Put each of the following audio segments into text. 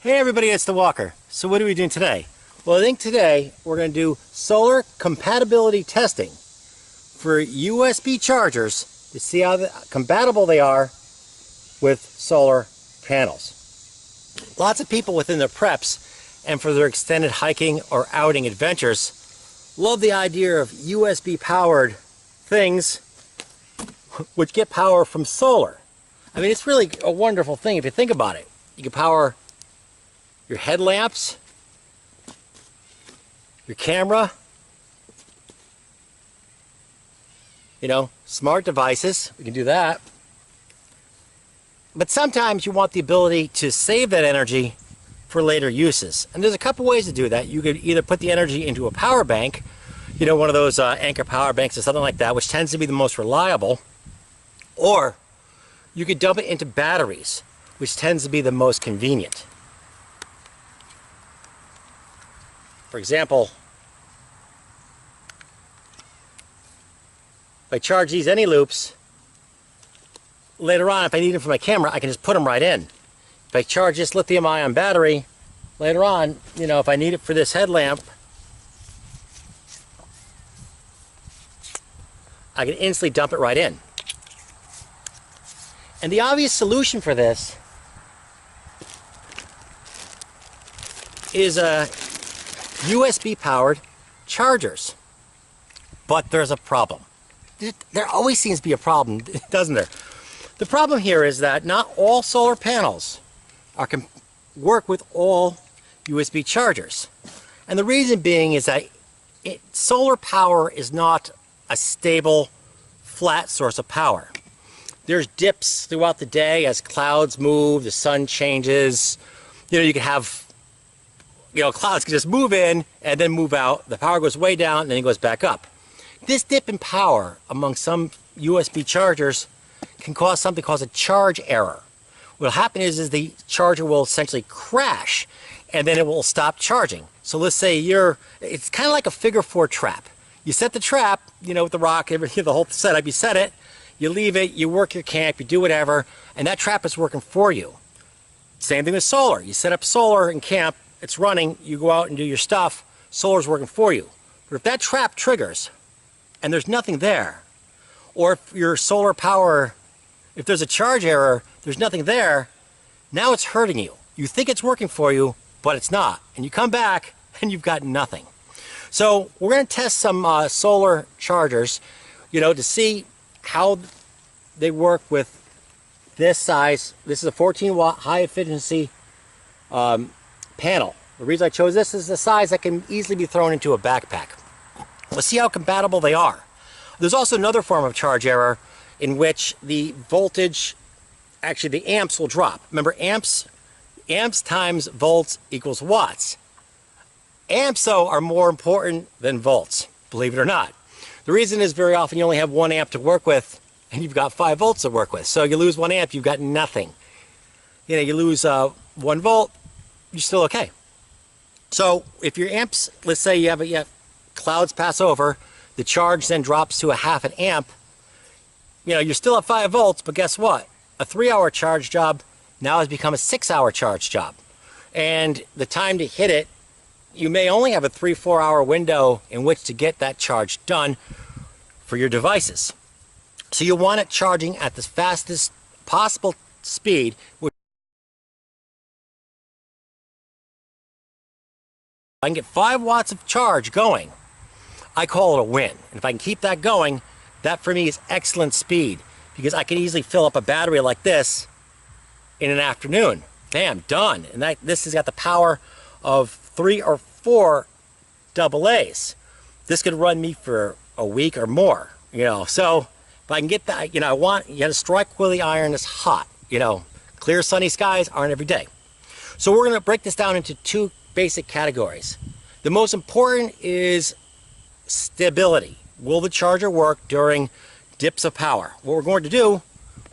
Hey everybody, it's the Walker. So what are we doing today? Well, I think today we're going to do solar compatibility testing for USB chargers to see how compatible they are with solar panels. Lots of people within their preps and for their extended hiking or outing adventures love the idea of USB powered things which get power from solar. I mean, it's really a wonderful thing if you think about it. You can power your headlamps, your camera, smart devices. We can do that. But sometimes you want the ability to save that energy for later uses. And there's a couple ways to do that. You could either put the energy into a power bank, one of those Anchor power banks or something like that, which tends to be the most reliable, or you could dump it into batteries, which tends to be the most convenient. For example, if I charge these any loops, later on, if I need them for my camera, I can just put them right in. If I charge this lithium-ion battery, later on, if I need it for this headlamp, I can instantly dump it right in. And the obvious solution for this is USB-powered chargers. But there's a problem. There always seems to be a problem, doesn't there? The problem here is that not all solar panels can work with all USB chargers. And the reason being is that solar power is not a stable, flat source of power. There's dips throughout the day as clouds move, the sun changes. You can have clouds can just move in and then move out. The power goes way down and then it goes back up. This dip in power among some USB chargers can cause something called a charge error. What will happen is the charger will essentially crash and then it will stop charging. So let's say it's kind of like a figure-4 trap. You set the trap, with the rock, everything, the whole setup, you set it, you leave it, you work your camp, you do whatever, and that trap is working for you. Same thing with solar. You set up solar in camp, it's running, you go out and do your stuff, solar's working for you. But if that trap triggers and there's nothing there, or if your solar power, if there's a charge error, there's nothing there, now it's hurting you. You think it's working for you, but it's not. And you come back and you've got nothing. So we're going to test some solar chargers, to see how they work with this size. This is a 14-watt high efficiency panel. The reason I chose this is the size that can easily be thrown into a backpack. Let's see how compatible they are. There's also another form of charge error in which the voltage, actually the amps will drop. Remember, amps times volts equals watts. Amps, though, are more important than volts, believe it or not. The reason is very often you only have 1 amp to work with and you've got 5 volts to work with. So you lose 1 amp, you've got nothing. You lose 1 volt, you're still okay. So if your amps, let's say you have clouds pass over, the charge then drops to a 1/2 amp, you're still at 5 volts, but guess what? A 3-hour charge job now has become a 6-hour charge job. And the time to hit it, you may only have a 3-4 hour window in which to get that charge done for your devices. So you want it charging at the fastest possible speed. If I can get 5 watts of charge going, I call it a win. And if I can keep that going, that for me is excellent speed, because I can easily fill up a battery like this in an afternoon. Bam, done. And this has got the power of 3 or 4 AA's. This could run me for a week or more, So if I can get that, you got to strike while the iron is hot. Clear sunny skies aren't every day. So we're going to break this down into 2 basic categories. The most important is stability. Will the charger work during dips of power? What we're going to do,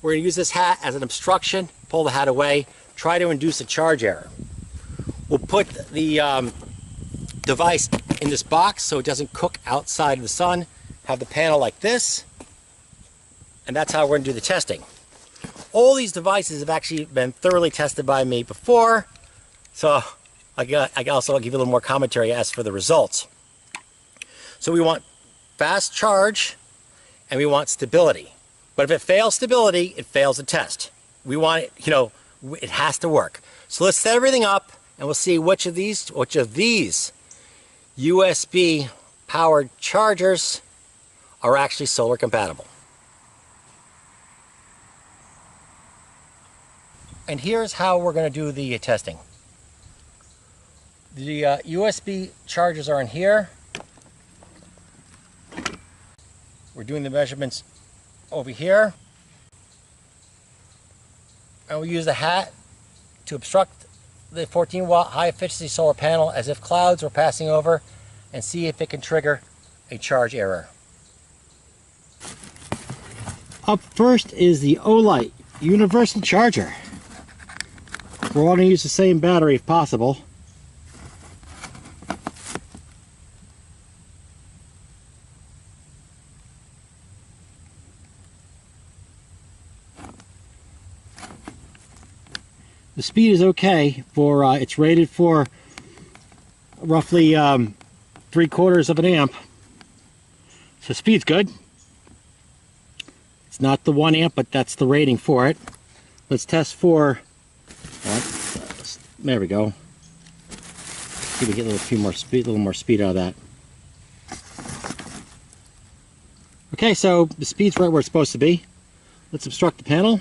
we're going to use this hat as an obstruction, pull the hat away, try to induce a charge error. We'll put the device in this box so it doesn't cook outside of the sun, have the panel like this, and that's how we're going to do the testing. All these devices have actually been thoroughly tested by me before, So I also give you a little more commentary as for the results. So we want fast charge and we want stability. But if it fails stability, it fails the test. We want it, you know, it has to work. So let's set everything up and we'll see which of these USB powered chargers are actually solar compatible. And here's how we're going to do the testing. The USB chargers are in here. We're doing the measurements over here. And we use a hat to obstruct the 14-watt high-efficiency solar panel as if clouds were passing over, and see if it can trigger a charge error. Up first is the Olight universal charger. We're all going to use the same battery if possible. The speed is okay for, it's rated for roughly 3/4 of an amp. So speed's good. It's not the 1 amp, but that's the rating for it. Let's test for, there we go. See if we get a little more speed out of that. Okay, so the speed's right where it's supposed to be. Let's obstruct the panel.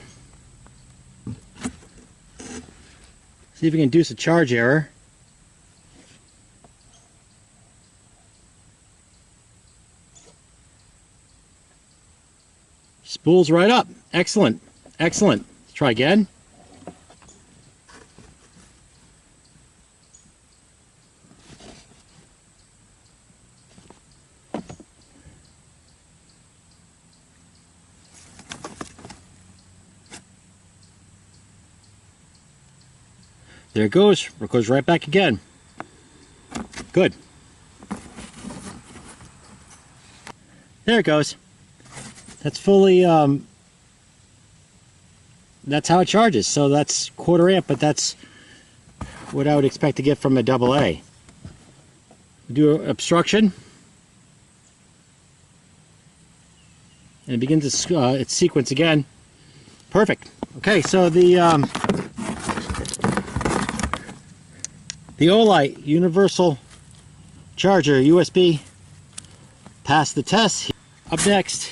See if we can induce a charge error. Spools right up. Excellent. Excellent. Let's try again. There it goes. It goes right back again. Good. There it goes. That's fully, that's how it charges. So that's 1/4 amp, but that's what I would expect to get from a AA. Do obstruction. And it begins its sequence again. Perfect. Okay, so the Olight universal charger USB passed the test. Up next,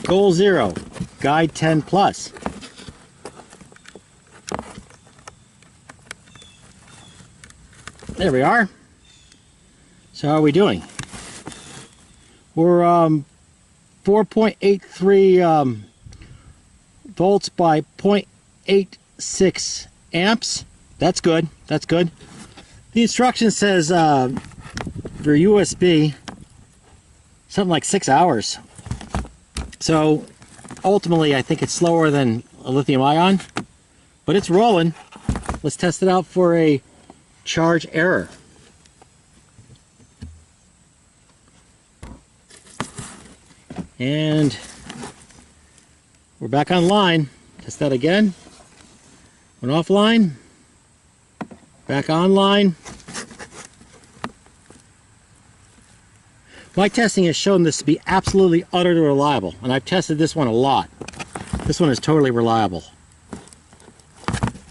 Goal 0, Guide 10 Plus. There we are. So how are we doing? We're 4.83 volts by 0.86 amps. That's good. That's good. The instruction says for USB something like 6 hours. So ultimately I think it's slower than a lithium ion, but it's rolling. Let's test it out for a charge error. And we're back online. Test that again. Went offline. Back online. My testing has shown this to be absolutely utterly reliable, and I've tested this one a lot. This one is totally reliable.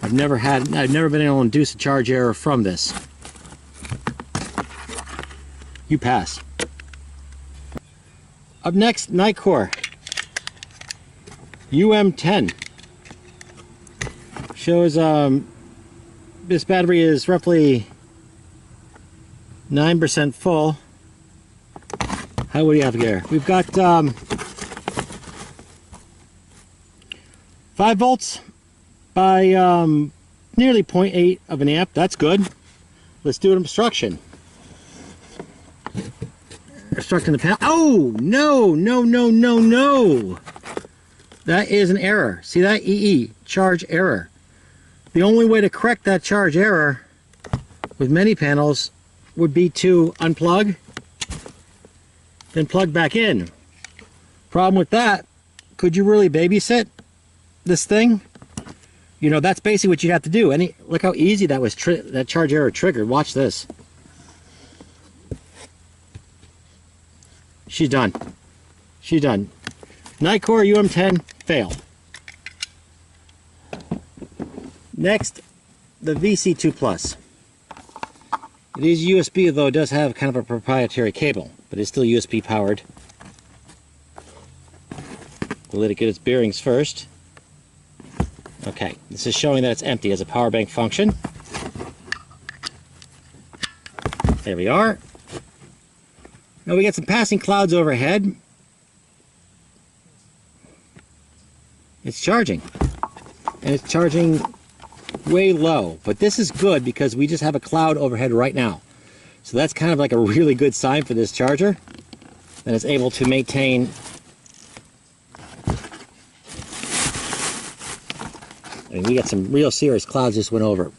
I've never been able to induce a charge error from this. You pass. Up next, Nitecore UM10 shows this battery is roughly 9% full. How would you have here? We've got 5 volts by nearly 0.8 of an amp. That's good. Let's do an obstruction. Obstructing the panel. Oh, no, no, no, no, no. That is an error. See that? EE, charge error. The only way to correct that charge error with many panels would be to unplug, then plug back in. Problem with that, could you really babysit this thing? You know, that's basically what you have to do. Look how easy that was, that charge error triggered. Watch this. She's done. She's done. Nitecore UM10, fail. Next, the VC2 Plus. It is USB, though it does have kind of a proprietary cable, but it's still USB powered. We'll let it get its bearings first. Okay, this is showing that it's empty as a power bank function. There we are. Now we got some passing clouds overhead. It's charging. And it's charging way low. But this is good because we just have a cloud overhead right now. So that's kind of like a really good sign for this charger. That it's able to maintain we got some real serious clouds just went over.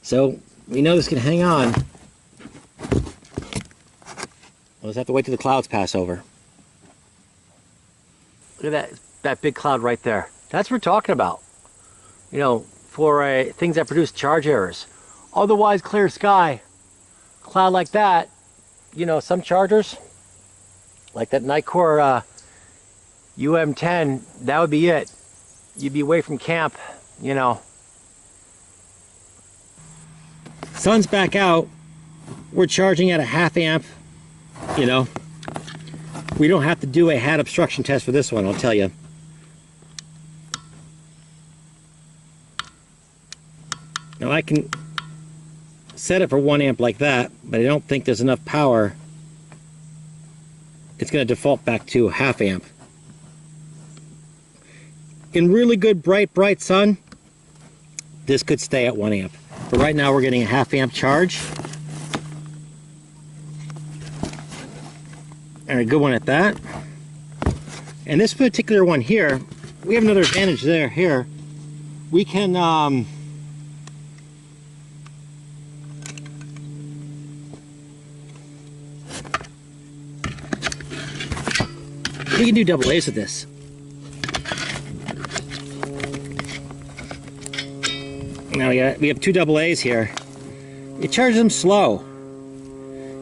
So we know this can hang on. We'll just have to wait till the clouds pass over. Look at that big cloud right there. That's what we're talking about. You know, for things that produce charge errors. Otherwise, clear sky, cloud like that. You know, some chargers, like that Nitecore UM10, that would be it. You'd be away from camp, you know. Sun's back out. We're charging at a 1/2 amp, you know. We don't have to do a hat obstruction test for this one, I'll tell you. Now I can set it for 1 amp like that, but I don't think there's enough power. It's going to default back to 1/2 amp. In really good bright sun, this could stay at 1 amp. But right now we're getting a 1/2 amp charge. And a good one at that. And this particular one here, we have another advantage here. We can do double A's with this. Now we have 2 double A's here. It charges them slow,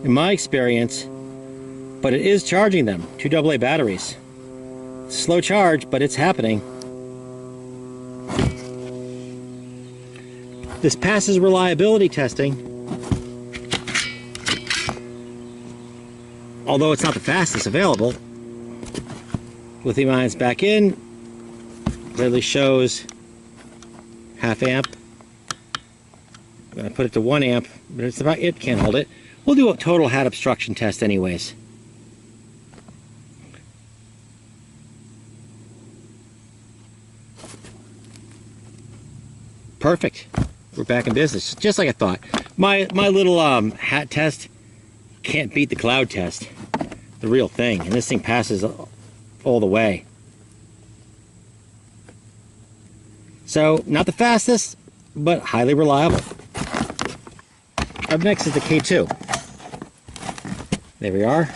in my experience, but it is charging them. 2 AA batteries. Slow charge, but it's happening. This passes reliability testing, although it's not the fastest available. Lithium ions back in, clearly shows 1/2 amp. I'm going to put it to 1 amp, but it's about, it can't hold it. We'll do a total hat obstruction test anyways. Perfect. We're back in business, just like I thought. My little hat test can't beat the cloud test. The real thing, and this thing passes all the way. So, not the fastest, but highly reliable. Up next is the K2. There we are.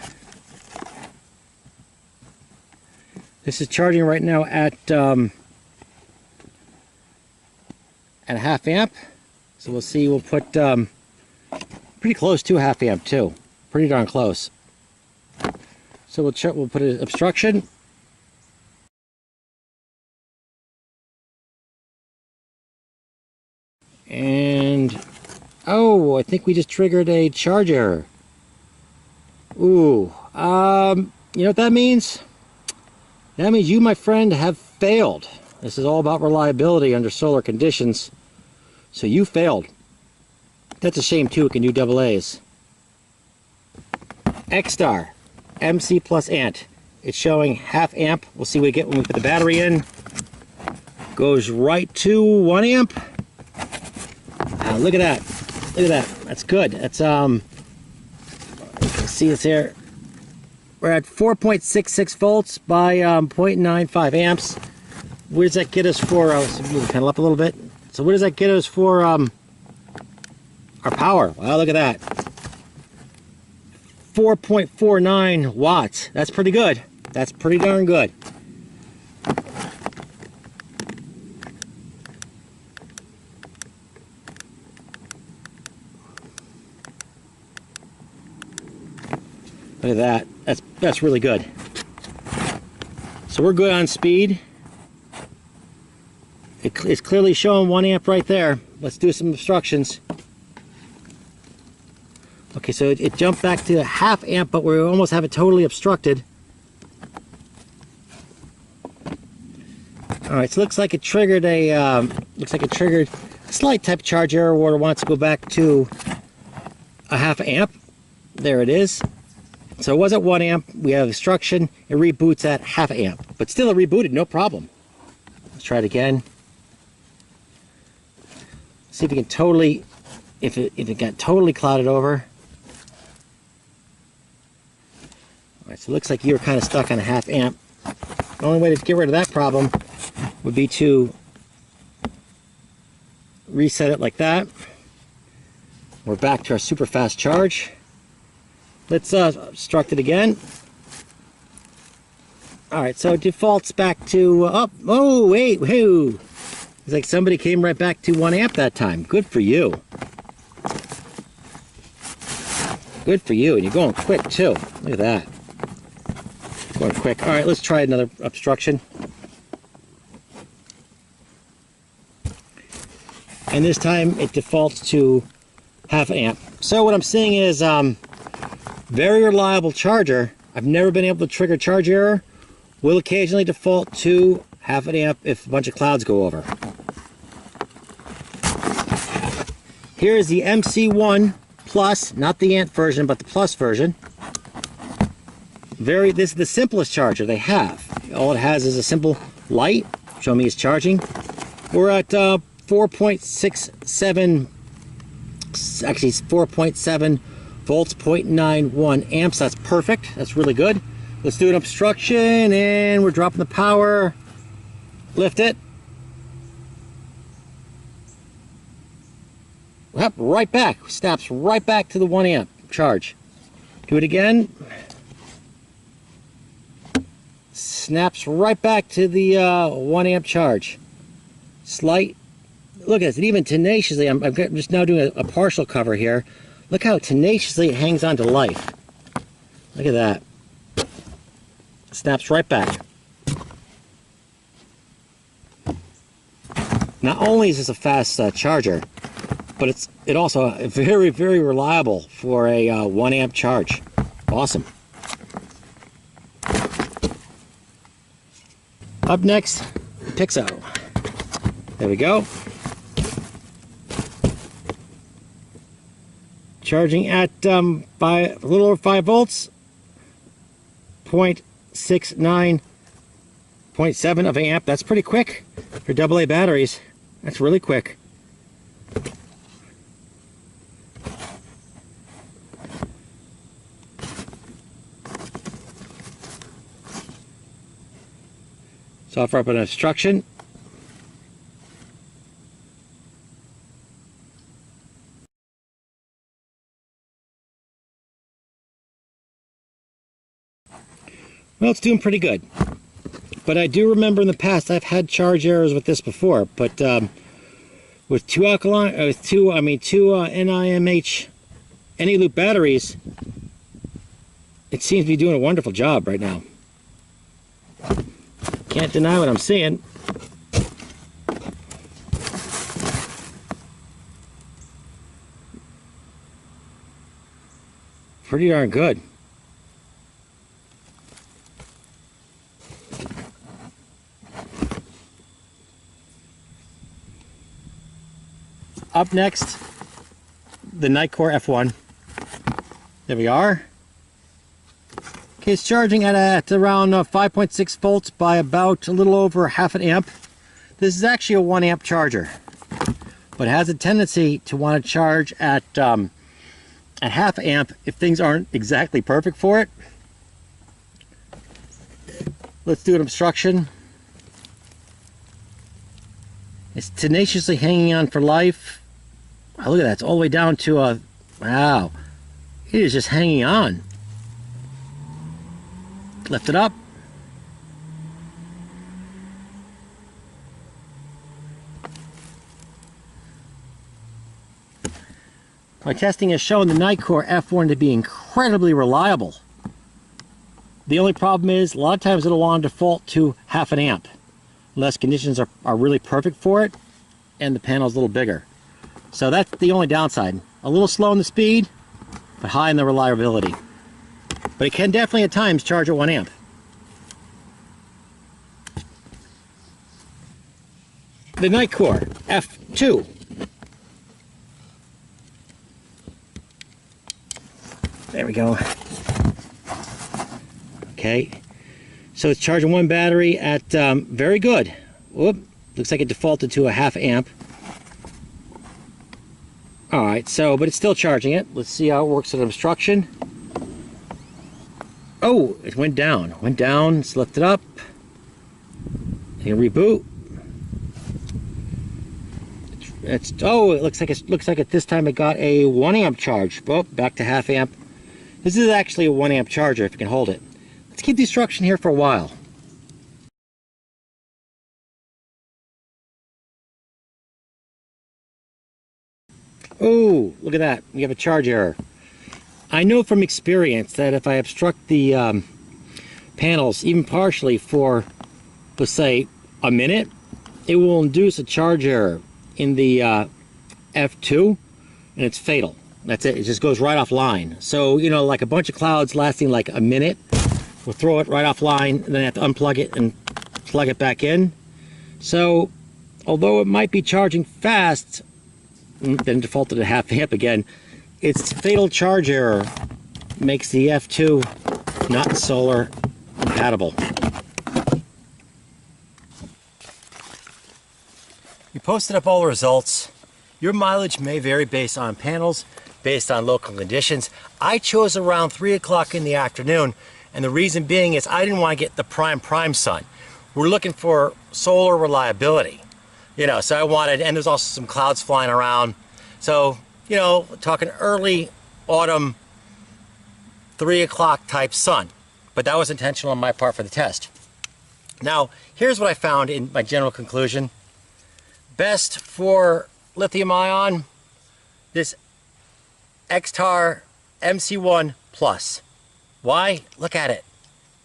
This is charging right now at a 1/2 amp. So we'll see, we'll put pretty close to 1/2 amp too. Pretty darn close. So we'll put an obstruction. And oh, I think we just triggered a charge error. Ooh, you know what that means? That means you, my friend, have failed. This is all about reliability under solar conditions. So you failed. That's a shame too, it can do double A's. Xtar MC Plus Ant. It's showing 1/2 amp. We'll see what we get when we put the battery in. Goes right to 1 amp. Look at that. Look at that. That's good. That's you can see this here. We're at 4.66 volts by 0.95 amps. Where does that get us for? So move the panel up a little bit. So where does that get us for our power? Wow, look at that. 4.49 watts. That's pretty good. That's pretty darn good. Look at that. That's really good. So we're good on speed. It's clearly showing 1 amp right there. Let's do some obstructions. Okay, so it jumped back to 1/2 amp, but we almost have it totally obstructed. All right, so looks like it triggered a slight type charge error where it wants to go back to a 1/2 amp. There it is. So it was at 1 amp. We have obstruction. It reboots at 1/2 amp, but still it rebooted, no problem. Let's try it again. See if we can totally, if it got totally clouded over. All right, so it looks like you're kind of stuck on a 1/2 amp. The only way to get rid of that problem would be to reset it like that. We're back to our super fast charge. Let's obstruct it again. All right, so it defaults back to oh wait, whoo! It's like somebody came right back to 1 amp that time. Good for you. Good for you, and you're going quick too. Look at that. Going quick. All right, let's try another obstruction. And this time it defaults to 1/2 amp. So what I'm seeing is very reliable charger. I've never been able to trigger charge error. Will occasionally default to 1/2 amp if a bunch of clouds go over. Here is the MC1 Plus, not the Ant version, but the Plus version. This is the simplest charger they have. All it has is a simple light. Show me it's charging. We're at 4.67, actually it's 4.7 volts, 0.91 amps. That's perfect. That's really good. Let's do an obstruction, and we're dropping the power. Lift it. Yep, right back. Snaps right back to the 1 amp charge. Do it again. Snaps right back to the 1 amp charge. Slight. Look at this. And even tenaciously, I'm just now doing a partial cover here. Look how tenaciously it hangs on to life. Look at that. Snaps right back. Not only is this a fast charger, but it also very, very reliable for a 1 amp charge. Awesome. Up next, PIXO. There we go. Charging at a little over 5 volts, 0.69, 0.7 of an amp. That's pretty quick for AA batteries. That's really quick. So offer up an obstruction. Well, it's doing pretty good. But I do remember in the past I've had charge errors with this before. But with two NIMH any loop batteries, it seems to be doing a wonderful job right now. Can't deny what I'm seeing. Pretty darn good. Up next, the Nitecore F1. There we are. Okay, it's charging at around 5.6 volts by about a little over 1/2 amp. This is actually a 1 amp charger, but it has a tendency to want to charge at 1/2 amp if things aren't exactly perfect for it. Let's do an obstruction. It's tenaciously hanging on for life. Oh, look at that, it's all the way down to a, wow, it is just hanging on. Lift it up. My testing has shown the Nitecore F1 to be incredibly reliable. The only problem is a lot of times it'll want to default to 0.5 amp unless conditions are really perfect for it and the panel's a little bigger. So that's the only downside. A little slow in the speed, but high in the reliability. But it can definitely at times charge at 1 amp. The Nitecore F2. There we go. Okay, so it's charging one battery at very good. Whoop, looks like it defaulted to a 0.5 amp. All right, so but it's still charging it. Let's see how it works at obstruction. Oh, it went down. Went down. Let's lift it up. And reboot. Oh, it looks like at this time it got a 1 amp charge. Oh, back to 0.5 amp. This is actually a 1 amp charger if you can hold it. Let's keep the obstruction here for a while. Oh, look at that. We have a charge error. I know from experience that if I obstruct the panels, even partially for, let's say, a minute, it will induce a charge error in the F2, and it's fatal. That's it. It just goes right offline. So, you know, like a bunch of clouds lasting like a minute, we'll throw it right offline, and then have to unplug it and plug it back in. So, although it might be charging fast, then defaulted to 0.5 amp again, its fatal charge error makes the F2 not solar compatible. We posted up all the results. Your mileage may vary based on panels, based on local conditions. I chose around 3 o'clock in the afternoon, and the reason being is I didn't want to get the prime sun. We're looking for solar reliability. You know, so I wanted, and there's also some clouds flying around. So, you know, talking early autumn, 3 o'clock type sun. But that was intentional on my part for the test. Now, here's what I found in my general conclusion. Best for lithium ion, this Xtar MC1 Plus. Why? Look at it.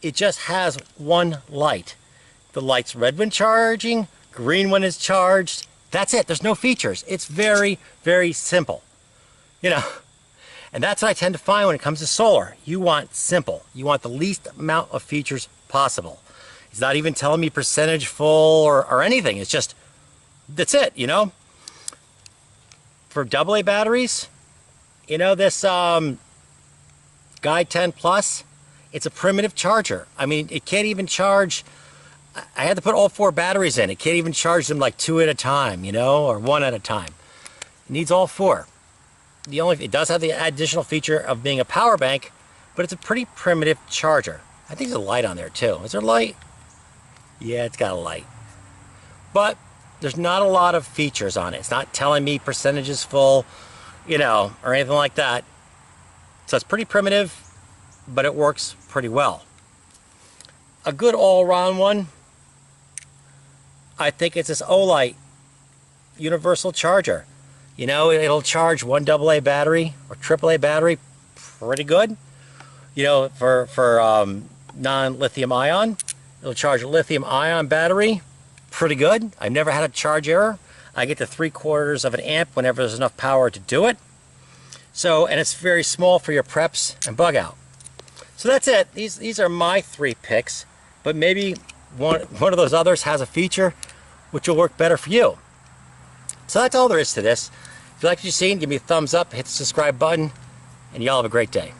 It just has one light. The light's red when charging, green when it's charged. That's it. There's no features. It's very, very simple. You know, and that's what I tend to find when it comes to solar. You want simple. You want the least amount of features possible. It's not even telling me percentage full or anything. It's just, that's it, you know. For AA batteries, you know, this Guide 10 Plus, it's a primitive charger. I mean, it can't even charge. I had to put all 4 batteries in. It can't even charge them like 2 at a time, you know, or 1 at a time. It needs all 4. It does have the additional feature of being a power bank, but it's a pretty primitive charger. I think there's a light on there too. Is there a light? Yeah, it's got a light. But there's not a lot of features on it. It's not telling me percentages full, you know, or anything like that. So it's pretty primitive, but it works pretty well. A good all-around one, I think it's this Olight universal charger. You know, it'll charge one AA battery or AAA battery pretty good. You know, for non-lithium ion, it'll charge a lithium ion battery pretty good. I've never had a charge error. I get to 3/4 of an amp whenever there's enough power to do it. So, and it's very small for your preps and bug out. So that's it. These are my 3 picks, but maybe one of those others has a feature which will work better for you. So that's all there is to this. If you like what you've seen, give me a thumbs up, hit the subscribe button, and y'all have a great day.